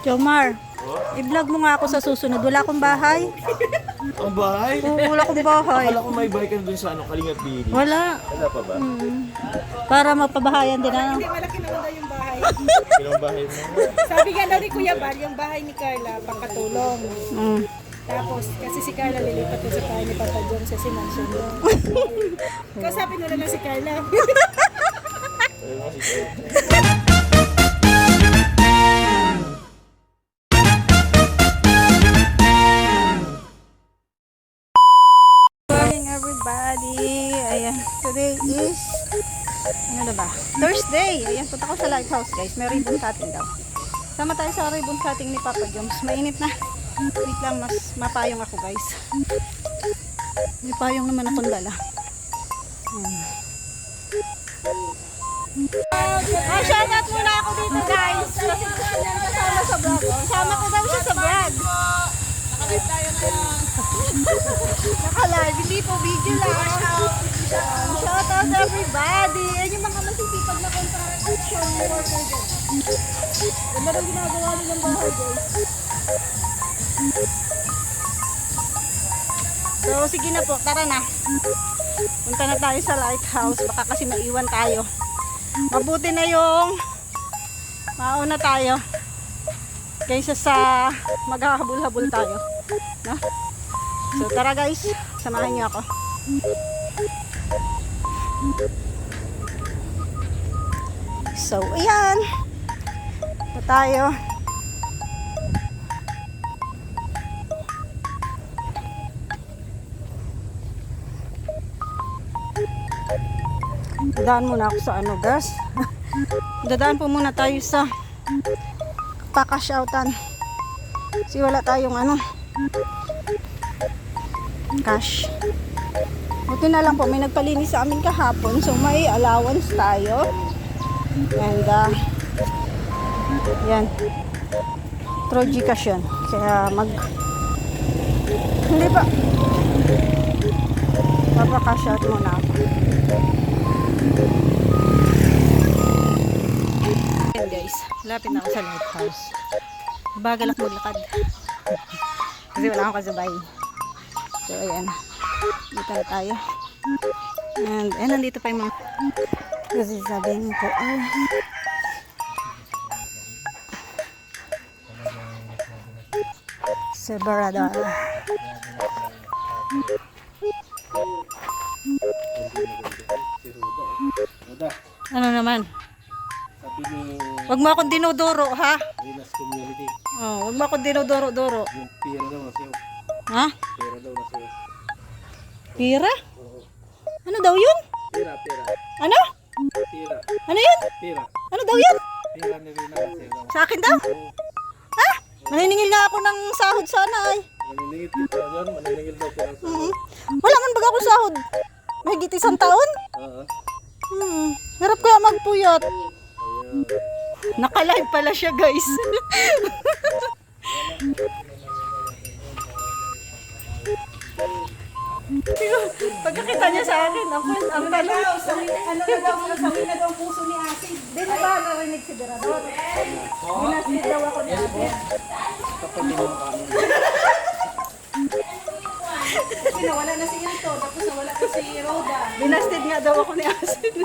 Jomar, i-vlog mo nga ako sa susunod. Wala akong bahay. Ang bahay? Oo, wala akong bahay. Akala ko may bahay ka dun sa Kalingat Bini. Wala. Wala pa ba? Para mapabahayan din ano. Hindi, malaki naman daw yung bahay. Ilang bahay mo? Sabi nga daw ni Kuya Bal, yung bahay ni Carla, pangkatulong. Mm. Tapos, kasi si Carla lilipat doon sa bahay ni Papa John sa Simansion doon. Kausapin mo na lang si Carla. Ayun mo si Carla. Morning everybody. Ayan, today is ano na ba? Thursday. Ayan, punta ko sa lighthouse guys. May ribbon cutting daw. Sama tayo sa ribbon cutting ni Papa Joms. Mainit na. Wait lang, mas mapayong ako guys. May payong naman akong dala. Shoutout muna ako dito guys. Kasi kasama sa vlog. Sama ko daw siya sa vlog. Naka-live, hindi po video lang. Shoutout everybody. Yan yung mga masisipag na construction worker dyan. Ganda rin ginagawa nilang bahay guys. So sige na po, tara na. Punta na tayo sa lighthouse. Baka kasi maiwan tayo. Mabuti na yung mauna tayo kaysa sa maghahabol-habol tayo, no? So tara guys, samahan niyo ako. So ayan, ito tayo. Dadaan muna ako sa ano guys. Dadaan po muna tayo sa pakashoutan. Kasi wala tayong ano cash. Buti na lang po may nagpalinis sa amin kahapon. So may allowance tayo. And yan. Through Gcash yun. Kaya hindi pa. Papakashout muna ako. Ayan guys, lapit na ako sa lighthouse. Bagal ako maglakad. Kasi wala akong kasabay. So ayan, dito na tayo. And nandito pa yung mga kasi sabihin ko Separador. Ano naman? Sabi ni Wag mo akong dinodoro, ha? Winas Community, Oh, wag mo akong dinodoro-doro. yung pira daw na sa'yo. Ha? Pira daw na sa'yo. Pira? Ano daw yun? Pira. Ano? Pira. Ano yun? Pira. Ano daw yun? Pira ni Rina na sa'yo daw. Sa akin daw? Ha? Maniningil nga ako ng sahod sana ay. Maniningil kita dyan, maniningil daw pira sa'yo. Wala man baga akong sahod. Mahigit 1 taon? Oo. Hirap kaya magpuyat. Ayan. Naka-live pala siya guys. Pagkakita niya sa akin, ang Ano na daw, sawi na daw ang puso ni Asid. Di ba narinig si Berador? Binasted daw ako ni Ate. Kasi nawala na si Ilto, tapos nawala na si Rhoda. Binasted nga daw ako ni Asin.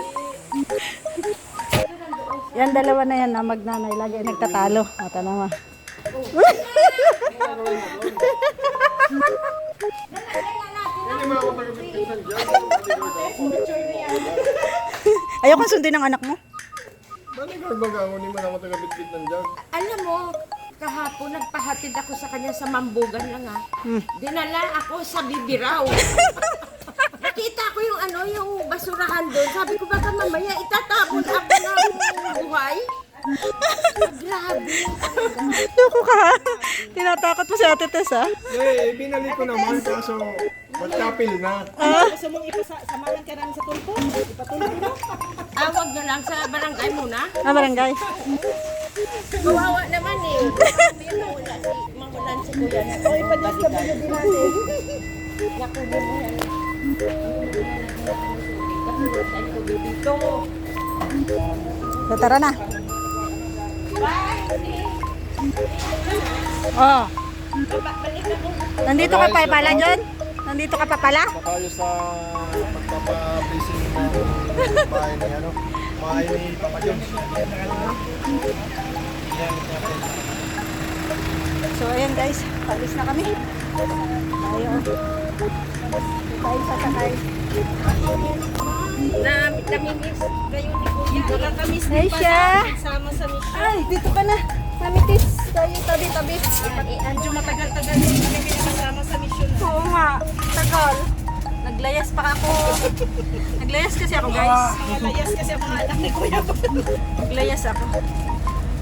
Yan, dalawa na yan na magnanay. Lagi nagtatalo. Mata naman. Ayoko sundin ang anak mo. Bodyguard ba gawin ni man ako taga-bitbit ng jug? Alam mo, kahapon nagpahatid ako sa kanya sa Mambugan lang ha. Dinala ako sa Bibiraw. Nakita ko yung yung basurahan doon. Sabi ko baka mamaya itatapon ako ng buhay. Grabe. Naku ka. Tinatakot mo si Ate Tess ha. Eh, binalik ko naman kaso magkapil na. Gusto mong samahan ka namin sa tulpo? Ipatulpo mo? Awag na lang sa barangay muna. Barangay. Kawawa naman eh. Mamulan si Kuya. O ipadiscover din natin. Nakunin mo yan. Nakunin ko dito. So, tara na. Oh. Nandito ka pa pala, John? Nandito ka pa pala? Makayo sa pagpapa-blessing ng bahay ni ano, bahay ni Papa Jones. So, ayan guys. Palis na kami. Tayo. Tayo sasakay. Namimiss kayo ni Kuya. Nakakamiss Ay, din siya. pala. Sama sa mission. Ay, dito ka na. Mamitis. Tayo tabi-tabi. Medyo matagal-tagal din kami pinakasama sa mission. Oo nga. Tagal. Naglayas pa ako. Naglayas kasi ako, guys. Mga layas kasi ang mga anak ni Kuya. Naglayas ako.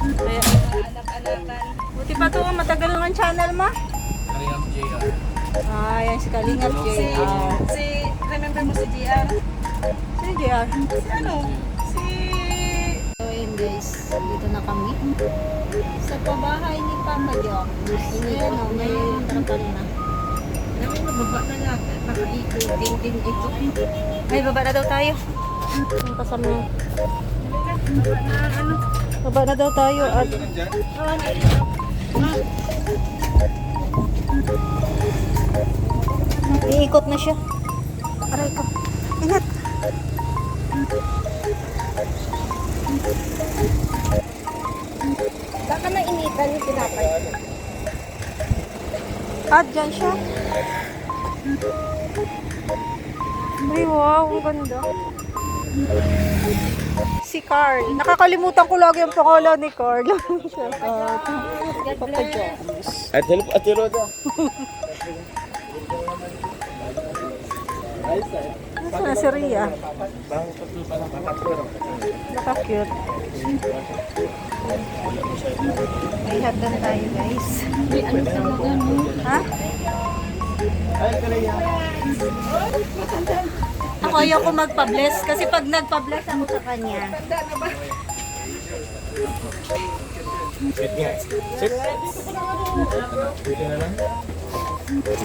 Kaya, Anak-anakan. buti pa ito. Matagal ng channel mo. Ah, yan si Kalingap J. Remember mo si JR? Si JR. Si ano? Si... So, ayun guys. Dito na kami. Sa pabahay ni Papa John. Ayan o, may trapal na. Namin mababa na natin. Makaikutin din ito. Ay, baba na daw tayo. Ang kasama. Baba na daw tayo. At iikot na siya. Aray ko. Ingat. Baka na initan yung tinapay. At dyan siya. Ay, wow. Ang ganda. Si Carl. Nakakalimutan ko lagi ang pangalan ni Carl. Shout out. Papa Jones. Ate Roda. Nasaan na si Rhea? Naka-cute. Ay, hagdan tayo guys. Ha? Ako ayoko magpa-bless kasi pag nagpa-bless ako sa kanya.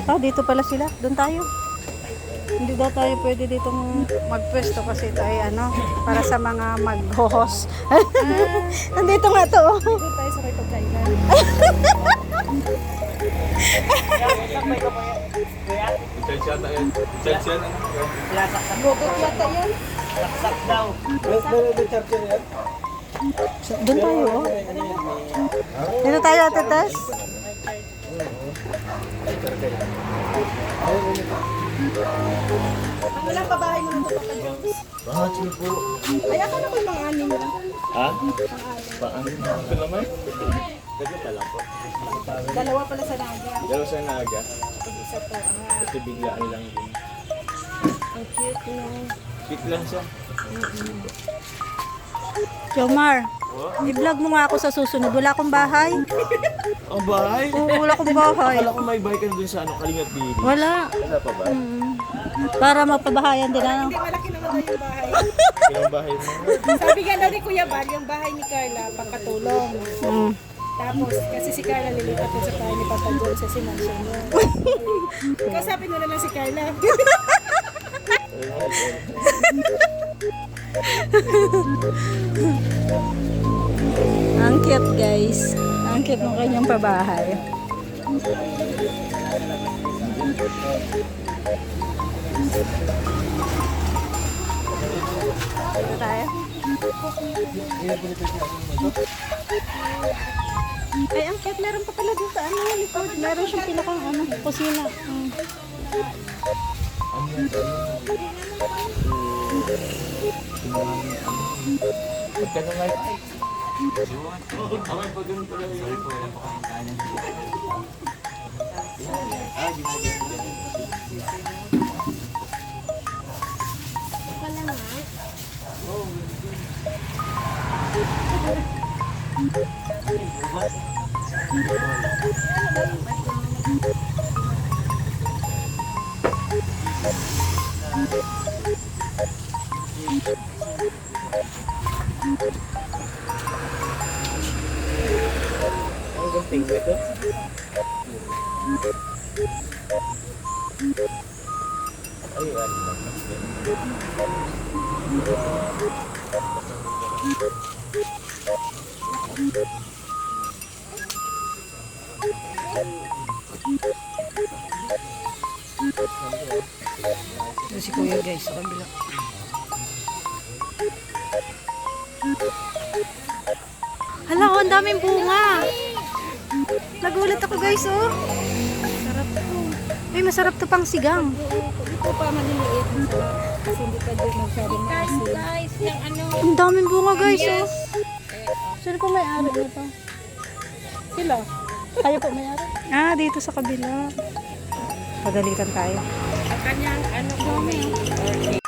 Ah, dito pala sila. Doon tayo. Hindi daw tayo pwede ditong magpwesto kasi ito ay ano, para sa mga mag-host. Nandito nga to. Oh. Doon tayo sa may pagkainan. Gogot yata yan. Doon tayo. Oh. Dito tayo, Ate Tess. Ang walang pabahay mo na ito, Papa Jones. Bakit sila puro? Ay, ako na ko yung pang-anim lang. Ha? Paano? Ito naman? Dalawa pala sa naga. Dalawa sa naga. Isa po. Kasi biglaan lang din. Ang cute niya. Cute lang siya. Jomar, i-vlog mo nga ako sa susunod. Wala akong bahay. Ang bahay? Oo, wala akong bahay. Akala ko may bahay ka na dun sa ano, Kalingap Bili. Wala. Wala pa ba? Para mapabahayan din ano. Hindi, malaki naman daw yung bahay. Yung bahay mo? Sabi nga daw ni Kuya Bal, yung bahay ni Carla, pagkatulong. Mm. Tapos, kasi si Carla lilipat din sa bahay ni Papa John sa simansyon niya. Kausapin mo na lang si Carla. Ang cute guys. Ang cute ng kanyang pabahay. Dito tayo. Ay, ang cute. Meron pa pala dito. Ano, likod. Meron siyang pinakang ano, kusina. Magkano nga? Ang gunting mo ito? Ayun. Ito si Kuya guys sa kabila. Hala, oh, ang daming bunga. Nagulat ako guys, oh. Sarap to. Ay, masarap to pang sigang. Ito pa maliliit. Kasi hindi pa din masyadong maasin. Guys, ng ano. Ang daming bunga guys, oh. Sino po may-ari nito? Sila. Kayo po may-ari. Ah, dito sa kabila. Pagalitan tayo. Ang kanyang ano ko may order.